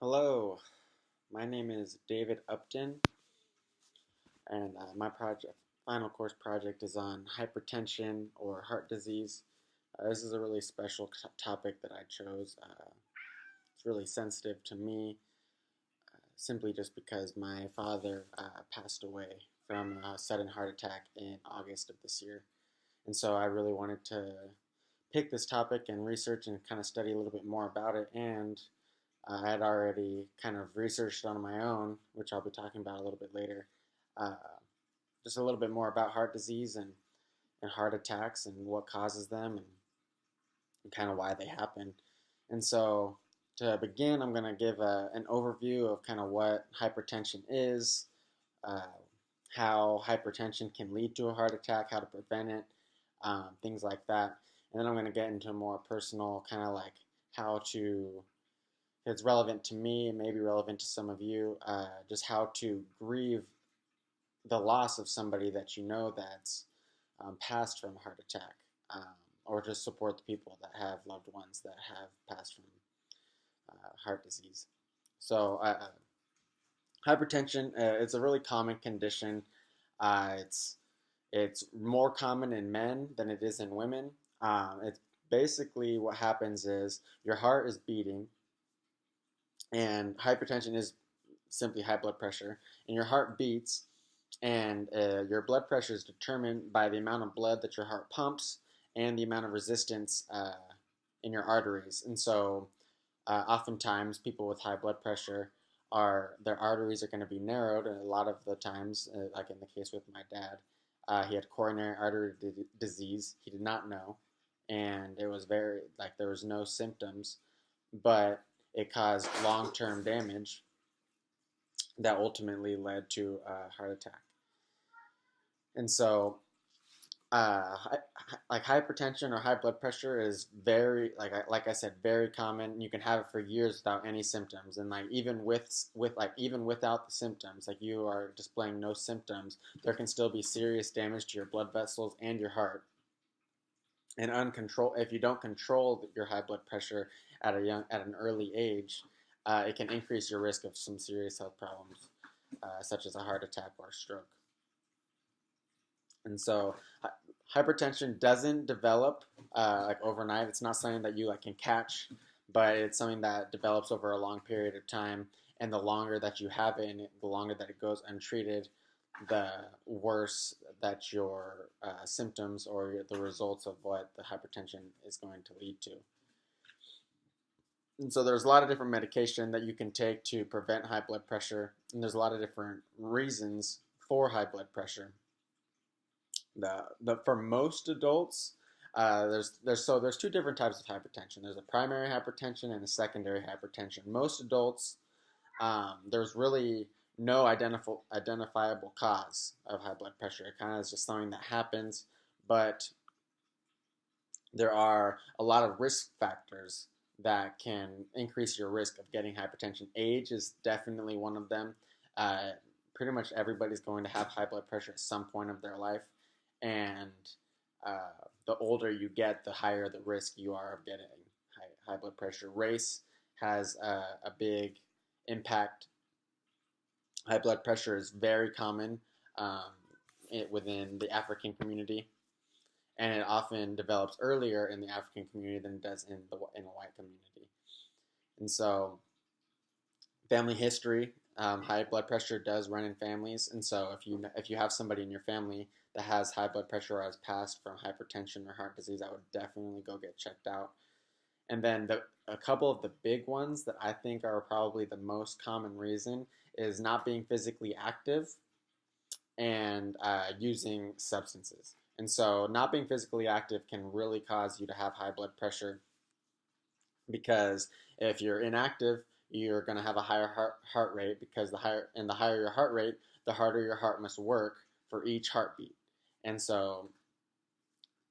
Hello, my name is David Upton, and my final course project is on hypertension or heart disease. This is a really special topic that I chose. It's really sensitive to me, simply just because my father passed away from a sudden heart attack in August of this year. And so I really wanted to pick this topic and research and kind of study a little bit more about it. And I had already kind of researched on my own, which I'll be talking about a little bit later, uh, just a little bit more about heart disease and heart attacks and what causes them and kind of why they happen. And so to begin, I'm going to give an overview of kind of what hypertension is, uh, how hypertension can lead to a heart attack, how to prevent it, things like that. And then I'm going to get into more personal, kind of like how to, it's relevant to me, and maybe relevant to some of you, just how to grieve the loss of somebody that you know that's passed from a heart attack, um, or just support the people that have loved ones that have passed from heart disease. So, hypertension, it's a really common condition. It's more common in men than it is in women. It's basically what happens is your heart is beating, and hypertension is simply high blood pressure, and your heart beats, and your blood pressure is determined by the amount of blood that your heart pumps and the amount of resistance in your arteries. And so, oftentimes, people with high blood pressure their arteries are going to be narrowed, and a lot of the times, like in the case with my dad, he had coronary artery disease. He did not know, and it was very like there was no symptoms, but it caused long-term damage that ultimately led to a heart attack. And so, uh, like hypertension or high blood pressure is very, like I said, very common. You can have it for years without any symptoms, and like even without the symptoms, like you are displaying no symptoms, there can still be serious damage to your blood vessels and your heart. And if you don't control your high blood pressure at an early age, it can increase your risk of some serious health problems, such as a heart attack or a stroke. And so hypertension doesn't develop like overnight. It's not something that you like can catch, but it's something that develops over a long period of time. And the longer that you have it, and the longer that it goes untreated, the worse that your symptoms or the results of what the hypertension is going to lead to. And so there's a lot of different medication that you can take to prevent high blood pressure, and there's a lot of different reasons for high blood pressure. The for most adults, there's two different types of hypertension. There's a primary hypertension and a secondary hypertension. Most adults, there's really no identifiable cause of high blood pressure. It kind of is just something that happens, but there are a lot of risk factors that can increase your risk of getting hypertension. Age is definitely one of them. Uh, Pretty much everybody's going to have high blood pressure at some point of their life, and the older you get, the higher the risk you are of getting high blood pressure. Race has a big impact. High blood pressure is very common within the African community, and it often develops earlier in the African community than it does in a white community. And so, family history, high blood pressure does run in families, and so if you have somebody in your family that has high blood pressure or has passed from hypertension or heart disease, I would definitely go get checked out. And then a couple of the big ones that I think are probably the most common reason is not being physically active and using substances. And so, not being physically active can really cause you to have high blood pressure because if you're inactive, you're going to have a higher heart rate because the higher your heart rate, the harder your heart must work for each heartbeat. And so,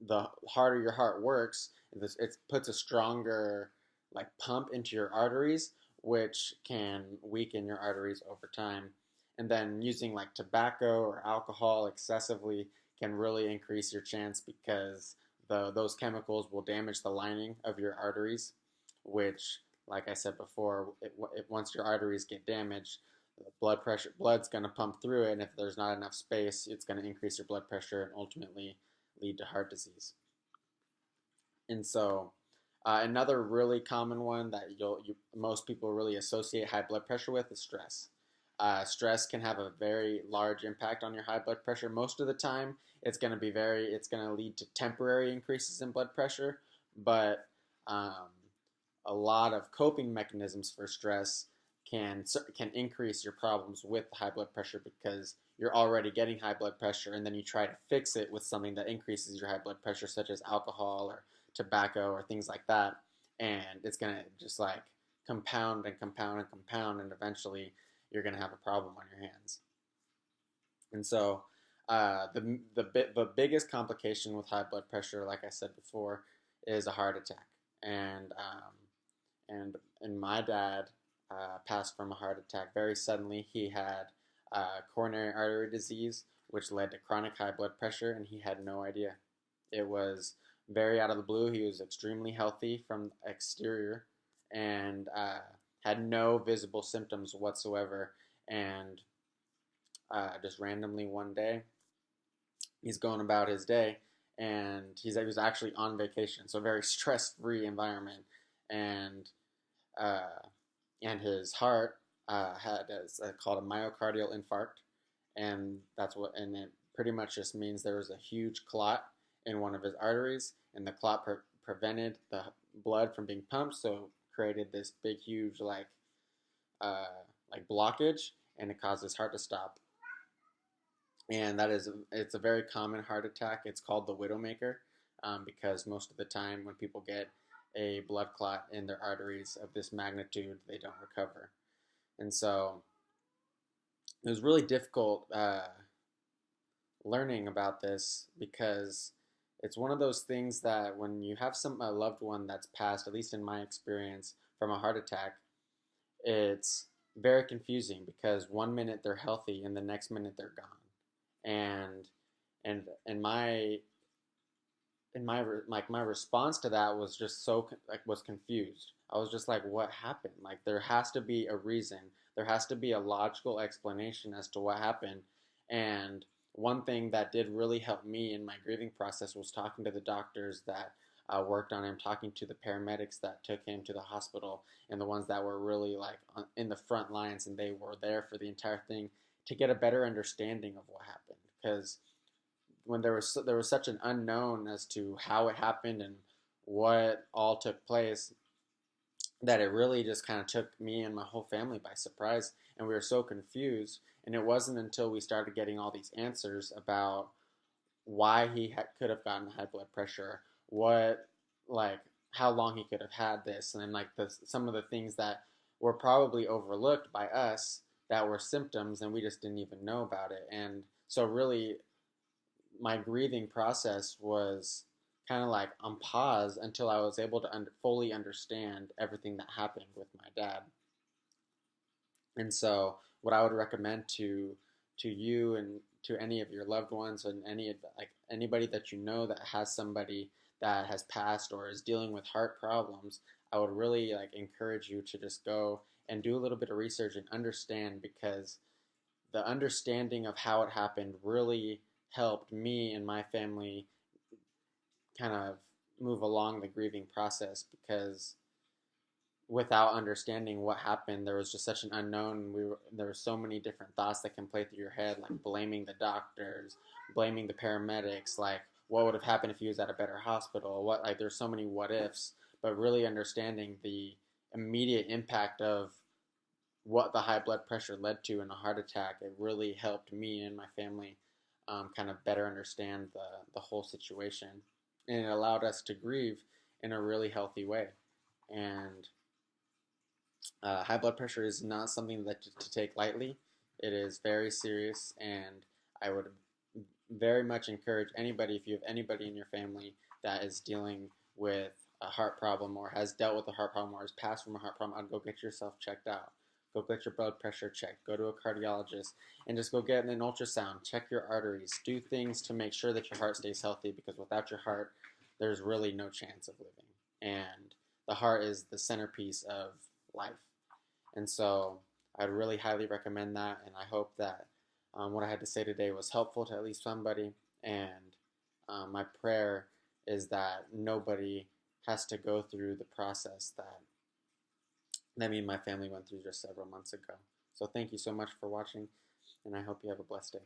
the harder your heart works, it puts a stronger like pump into your arteries, which can weaken your arteries over time. And then using like tobacco or alcohol excessively can really increase your chance because those chemicals will damage the lining of your arteries, which like I said before, once your arteries get damaged, blood's going to pump through it, and if there's not enough space, it's going to increase your blood pressure and ultimately lead to heart disease. And so, another really common one that most people really associate high blood pressure with is stress. Stress can have a very large impact on your high blood pressure. Most of the time, it's going to lead to temporary increases in blood pressure, but um, a lot of coping mechanisms for stress can increase your problems with high blood pressure because you're already getting high blood pressure, and then you try to fix it with something that increases your high blood pressure, such as alcohol or tobacco or things like that, and it's gonna just like compound and compound and compound, and eventually you're gonna have a problem on your hands. And so, the biggest complication with high blood pressure, like I said before, is a heart attack. And my dad passed from a heart attack very suddenly. He had coronary artery disease, which led to chronic high blood pressure, and he had no idea. It was very out of the blue. He was extremely healthy from the exterior and had no visible symptoms whatsoever. And just randomly one day, he's going about his day, and he was actually on vacation, so a very stress-free environment, and uh, his heart had called a myocardial infarct, and and it pretty much just means there was a huge clot in one of his arteries, and the clot prevented the blood from being pumped, so created this big, huge uh, blockage, and it caused his heart to stop. And it's a very common heart attack. It's called the widowmaker because most of the time when people get a blood clot in their arteries of this magnitude, they don't recover. And so it was really difficult learning about this because it's one of those things that when you have a loved one that's passed, at least in my experience, from a heart attack, it's very confusing because one minute they're healthy and the next minute they're gone. And and my response to that was just was confused. I was just like, what happened? Like there has to be a reason. There has to be a logical explanation as to what happened. And one thing that did really help me in my grieving process was talking to the doctors that worked on him, talking to the paramedics that took him to the hospital, and the ones that were really in the front lines, and they were there for the entire thing to get a better understanding of what happened. Because when there was such an unknown as to how it happened and what all took place, that it really just kind of took me and my whole family by surprise, and we were so confused. And it wasn't until we started getting all these answers about why could have gotten high blood pressure, what like how long he could have had this, and then some of the things that were probably overlooked by us that were symptoms, and we just didn't even know about it. And so really my grieving process was kind of like on pause until I was able to fully understand everything that happened with my dad. And so, what I would recommend to you and to any of your loved ones and anybody that you know that has somebody that has passed or is dealing with heart problems, I would really encourage you to just go and do a little bit of research and understand, because the understanding of how it happened really helped me and my family kind of move along the grieving process, because without understanding what happened, there was just such an unknown. There were so many different thoughts that can play through your head, like blaming the doctors, blaming the paramedics, like what would have happened if he was at a better hospital. There's so many what ifs, but really understanding the immediate impact of what the high blood pressure led to in a heart attack, it really helped me and my family kind of better understand the whole situation, and it allowed us to grieve in a really healthy way. And high blood pressure is not something to take lightly. It is very serious, and I would very much encourage anybody, if you have anybody in your family that is dealing with a heart problem or has dealt with a heart problem or has passed from a heart problem, I'd go get yourself checked out. Go get your blood pressure checked. Go to a cardiologist and just go get an ultrasound. Check your arteries. Do things to make sure that your heart stays healthy, because without your heart, there's really no chance of living. And the heart is the centerpiece of life. And so I'd really highly recommend that. And I hope that what I had to say today was helpful to at least somebody. And my prayer is that nobody has to go through the process that me and my family went through just several months ago. So thank you so much for watching, and I hope you have a blessed day.